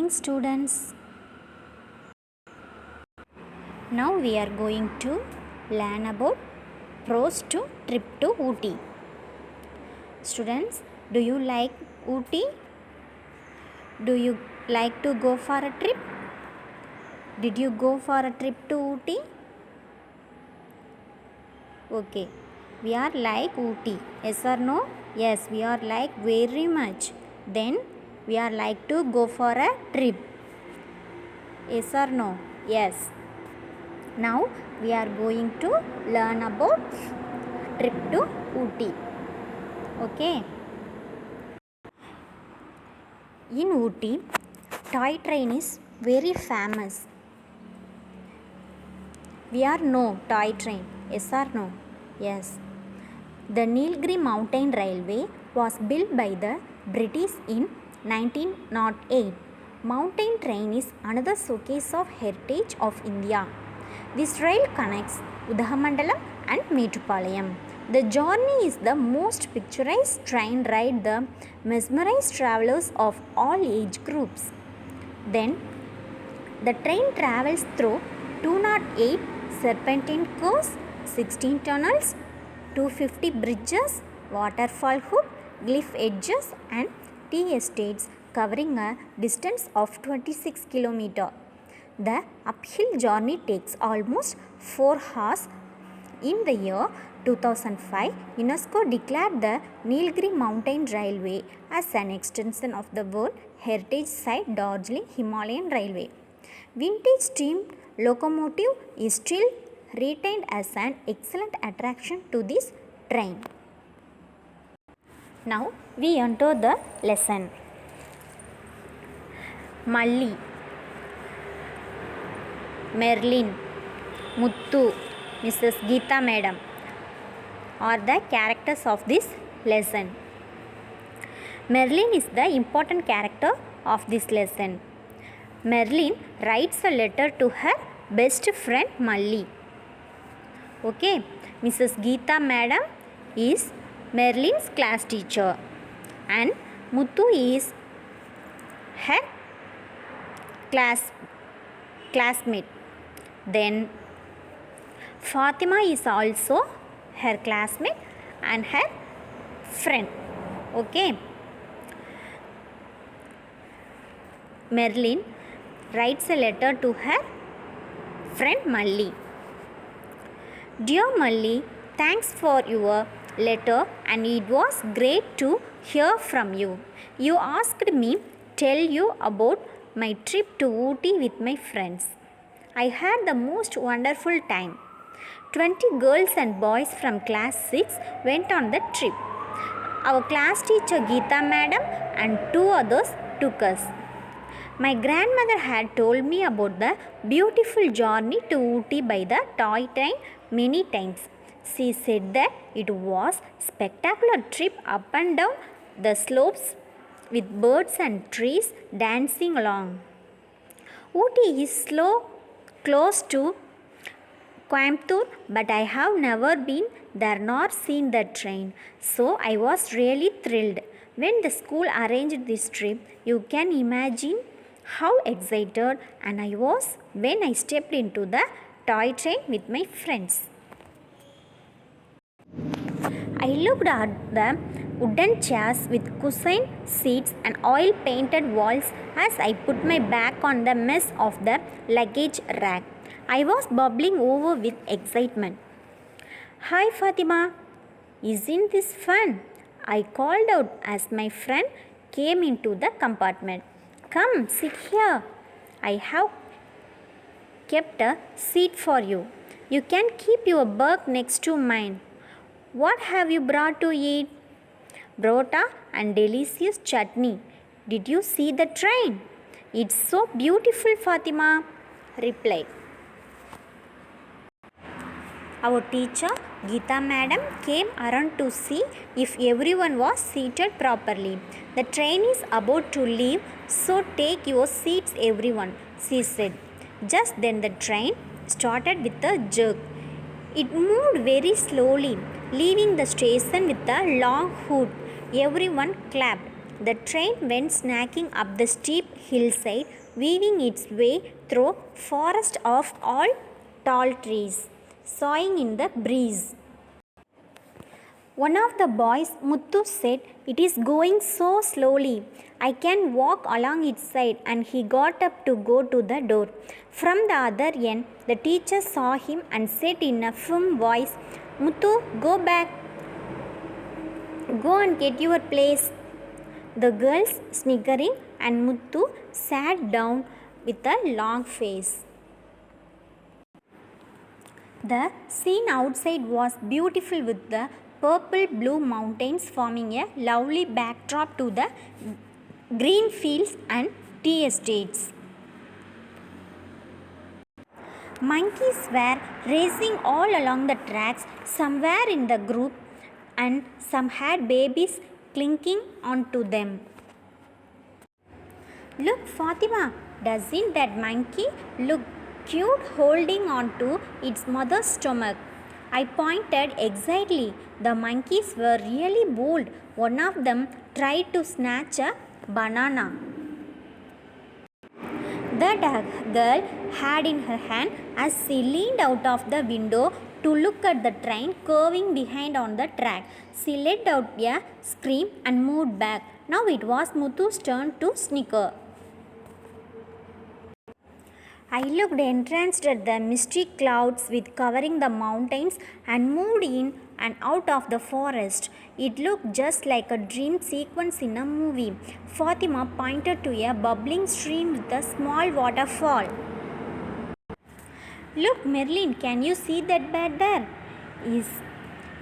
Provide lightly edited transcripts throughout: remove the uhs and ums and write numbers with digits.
morning, students. Now we are going to learn about prose to trip to Ooty. Students, do you like Ooty? Do you like to go for a trip? Did you go for a trip to Ooty? Okay, we are like Ooty. Yes or no? Yes, we are like very much. Then we are like to go for a trip. Yes or no? Yes. Now we are going to learn about trip to Ooty. Okay. In Ooty, toy train is very famous. We are no toy train. Yes or no? Yes. The Nilgiri Mountain Railway was built by the British in 1908. Mountain train is another showcase of heritage of India. This rail connects Udhamandalam and Metupalayam. The journey is the most picturesque train ride that mesmerizes travelers of all age groups. Then, the train travels through 208 serpentine curves, 16 tunnels, 250 bridges, waterfall hood, cliff edges and tea estates covering a distance of 26 km. The uphill journey takes almost 4 hours. In the year 2005, UNESCO declared the Nilgiri Mountain Railway as an extension of the World Heritage Site Darjeeling Himalayan Railway. Vintage steam locomotive is still retained as an excellent attraction to this train. Now we enter the lesson. Malli, Merlin, Muttu, Mrs. Geeta Madam are the characters of this lesson. Merlin is the important character of this lesson. Merlin writes a letter to her best friend Malli. Okay, Mrs. Geeta Madam is Merlin's class teacher and Muttu is her classmate. Then Fatima is also her classmate and her friend. Okay. Merlin writes a letter to her friend Malli. Dear Malli, thanks for your letter and it was great to hear from you. You asked me tell you about my trip to Ooty with my friends. I had the most wonderful time. 20 girls and boys from class 6 went on the trip. Our class teacher Geeta Madam and 2 others took us. My grandmother had told me about the beautiful journey to Ooty by the toy train many times. She said that it was a spectacular trip up and down the slopes with birds and trees dancing along. Ooty is close to Coimbatore, but I have never been there nor seen the train, so I was really thrilled. When the school arranged this trip, you can imagine how excited and I was when I stepped into the toy train with my friends. I looked at the wooden chairs with cushioned seats and oil-painted walls as I put my back on the mess of the luggage rack. I was bubbling over with excitement. Hi Fatima, isn't this fun? I called out as my friend came into the compartment. Come, sit here. I have kept a seat for you. You can keep your bag next to mine. What have you brought to eat? Brota and delicious chutney. Did you see the train? It's so beautiful, Fatima replied. Our teacher Geeta Madam came around to see if everyone was seated properly. The train is about to leave, so take your seats everyone, she said. Just then the train started with a jerk. It moved very slowly, leaving the station with a long hood. Everyone clapped. The train went snacking up the steep hillside, weaving its way through forest of all tall trees, sighing in the breeze. One of the boys, Muthu, said, "It is going so slowly. I can walk along its side," and he got up to go to the door. From the other end, the teacher saw him and said in a firm voice, "Muthu, go back. Go and get your place." The girls sniggering, and Muthu sat down with a long face. The scene outside was beautiful, with the purple blue mountains forming a lovely backdrop to the green fields and tea estates. Monkeys were racing all along the tracks, some were in the group and some had babies clinging onto them. "Look, Fatima, doesn't that monkey look cute holding on to its mother's stomach?" I pointed excitedly. The monkeys were really bold. One of them tried to snatch a banana that a girl had in her hand. As she leaned out of the window to look at the train curving behind on the track, she let out a scream and moved back. Now it was Muthu's turn to snicker. I looked entranced at the misty clouds with covering the mountains and moved in and out of the forest. It looked just like a dream sequence in a movie. Fatima pointed to a bubbling stream with a small waterfall. "Look, Merlin, can you see that bird there?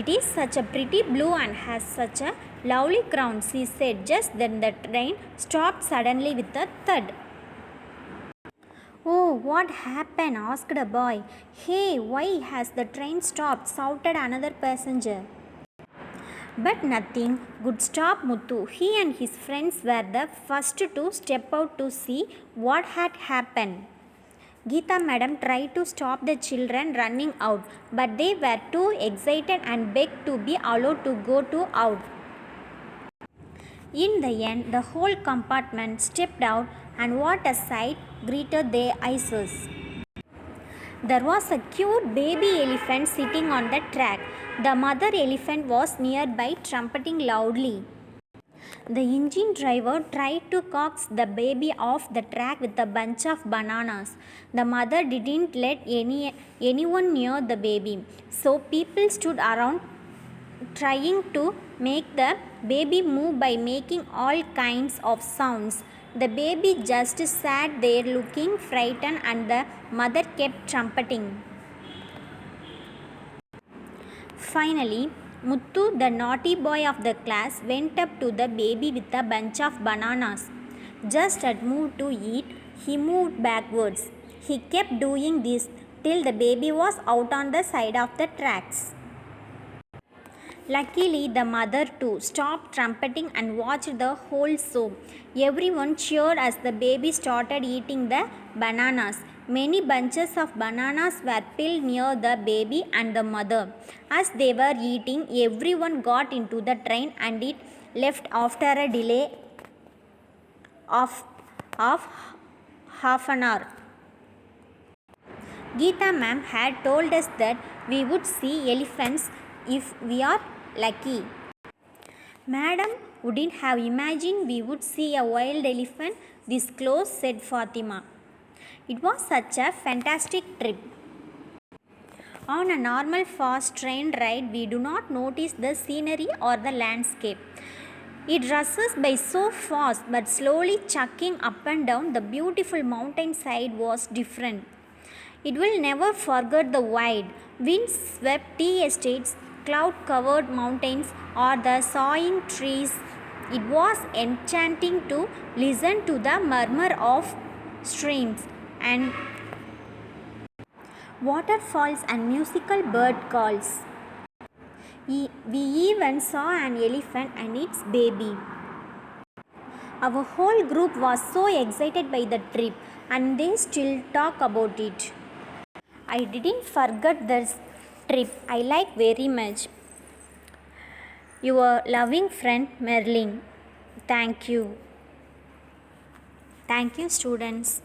It is such a pretty blue and has such a lovely crown," she said. Just then the train stopped suddenly with a thud. "Oh, what happened?" asked a boy. "Hey, why has the train stopped?" shouted another passenger. But nothing could stop Muthu. He and his friends were the first to step out to see what had happened. Geeta madam tried to stop the children running out, but they were too excited and begged to be allowed to go out. In the end, the whole compartment stepped out, and what a sight greeted their eyes. There was a cute baby elephant sitting on the track. The mother elephant was nearby, trumpeting loudly. The engine driver tried to coax the baby off the track with a bunch of bananas. The mother didn't let anyone near the baby, so people stood around trying to make the baby move by making all kinds of sounds. The baby just sat there looking frightened, and the mother kept trumpeting. Finally, Muthu, the naughty boy of the class, went up to the baby with a bunch of bananas. Just as moved to eat, he moved backwards. He kept doing this till the baby was out on the side of the tracks. Luckily, the mother too stopped trumpeting and watched the whole show. Everyone cheered as the baby started eating the bananas. Many bunches of bananas were peeled near the baby and the mother. As they were eating, everyone got into the train, and it left after a delay of half an hour. Geeta ma'am had told us that we would see elephants if we are lucky. "Madam wouldn't have imagined we would see a wild elephant this close," said Fatima. "It was such a fantastic trip. On a normal fast train ride, we do not notice the scenery or the landscape. It rushes by so fast, but slowly chucking up and down the beautiful mountainside was different. It will never forget the wide, wind-swept tea estates, cloud-covered mountains, or the sighing trees. It was enchanting to listen to the murmur of streams and waterfalls and musical bird calls. We even saw an elephant and its baby." Our whole group was so excited by the trip, and they still talk about it. I didn't forget this trip. I like very much. Your loving friend, Merlin. Thank you. Thank you, students.